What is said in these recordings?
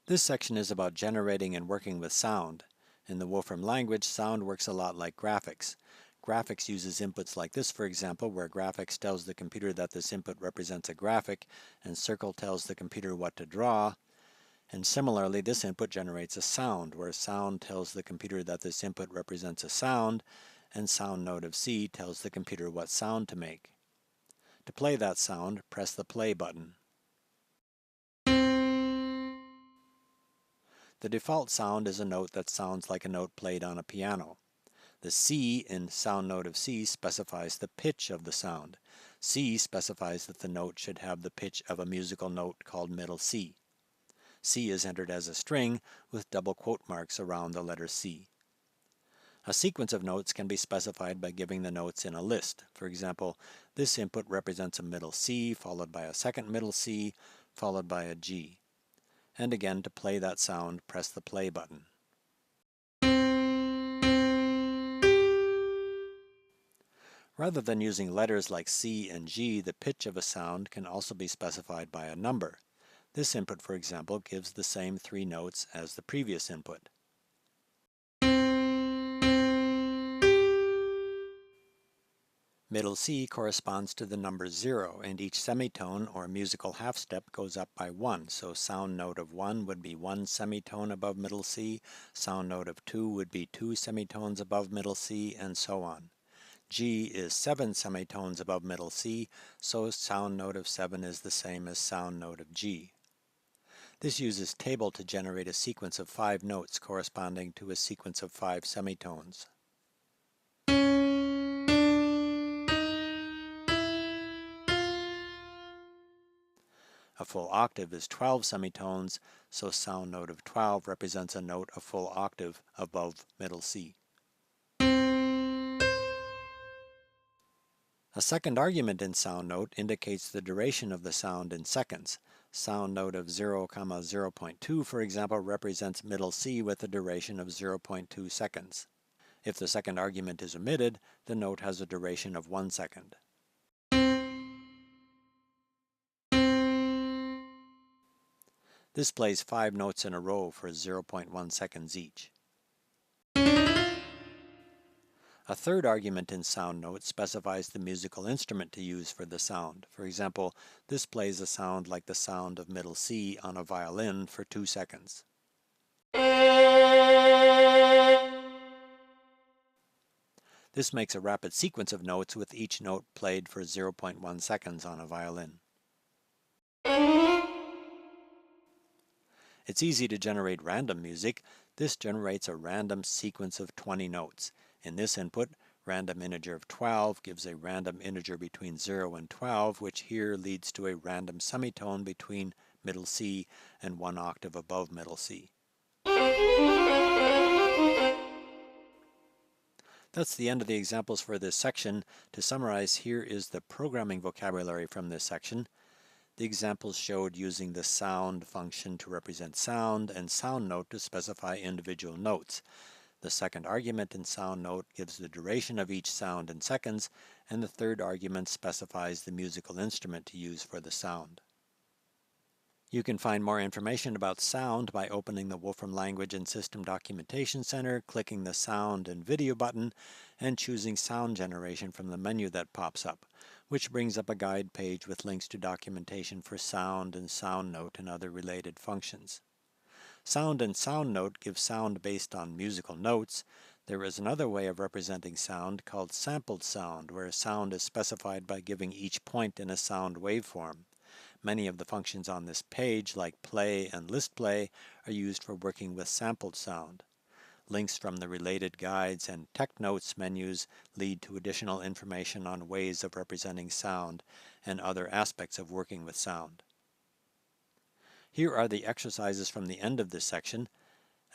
This section is about generating and working with sound. In the Wolfram language, sound works a lot like graphics. Graphics uses inputs like this, for example, where graphics tells the computer that this input represents a graphic, and circle tells the computer what to draw. And similarly, this input generates a sound, where sound tells the computer that this input represents a sound, and sound node of C tells the computer what sound to make. To play that sound, press the play button. The default sound is a note that sounds like a note played on a piano. The C in sound node of C specifies the pitch of the sound. C specifies that the note should have the pitch of a musical note called middle C. C is entered as a string with double quote marks around the letter C. A sequence of notes can be specified by giving the notes in a list. For example, this input represents a middle C followed by a second middle C followed by a G. And again, to play that sound, press the play button. Rather than using letters like C and G, the pitch of a sound can also be specified by a number. This input, for example, gives the same 3 notes as the previous input. Middle C corresponds to the number 0, and each semitone or musical half step goes up by 1. So sound note of 1 would be 1 semitone above middle C, sound note of 2 would be 2 semitones above middle C, and so on. G is 7 semitones above middle C, so sound note of 7 is the same as sound note of G. This uses table to generate a sequence of 5 notes corresponding to a sequence of 5 semitones. A full octave is 12 semitones, so sound note of 12 represents a note a full octave above middle C. A second argument in sound note indicates the duration of the sound in seconds. Sound note of 0, 0.2, for example, represents middle C with a duration of 0.2 seconds. If the second argument is omitted, the note has a duration of 1 second. This plays 5 notes in a row for 0.1 seconds each. A third argument in sound note specifies the musical instrument to use for the sound. For example, this plays a sound like the sound of middle C on a violin for 2 seconds. This makes a rapid sequence of notes with each note played for 0.1 seconds on a violin. It's easy to generate random music. This generates a random sequence of 20 notes. In this input, random integer of 12 gives a random integer between 0 and 12, which here leads to a random semitone between middle C and 1 octave above middle C. That's the end of the examples for this section. To summarize, here is the programming vocabulary from this section. The examples showed using the sound function to represent sound and sound note to specify individual notes. The second argument in sound note gives the duration of each sound in seconds, and the third argument specifies the musical instrument to use for the sound. You can find more information about sound by opening the Wolfram Language and System Documentation Center, clicking the Sound and Video button, and choosing Sound Generation from the menu that pops up, which brings up a guide page with links to documentation for sound and sound note and other related functions. Sound and sound note give sound based on musical notes. There is another way of representing sound called sampled sound, where sound is specified by giving each point in a sound waveform. Many of the functions on this page, like play and list play, are used for working with sampled sound. Links from the related guides and tech notes menus lead to additional information on ways of representing sound and other aspects of working with sound. Here are the exercises from the end of this section.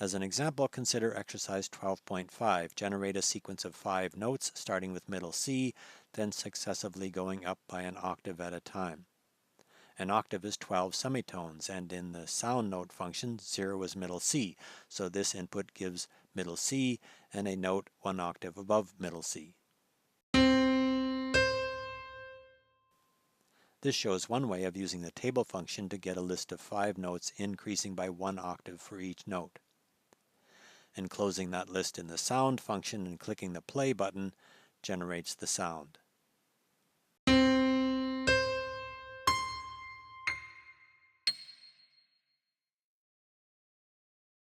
As an example, consider exercise 12.5. Generate a sequence of 5 notes starting with middle C, then successively going up by an octave at a time. An octave is 12 semitones, and in the sound note function, 0 is middle C, so this input gives middle C and a note 1 octave above middle C. This shows one way of using the table function to get a list of 5 notes increasing by 1 octave for each note. Enclosing that list in the sound function and clicking the play button generates the sound.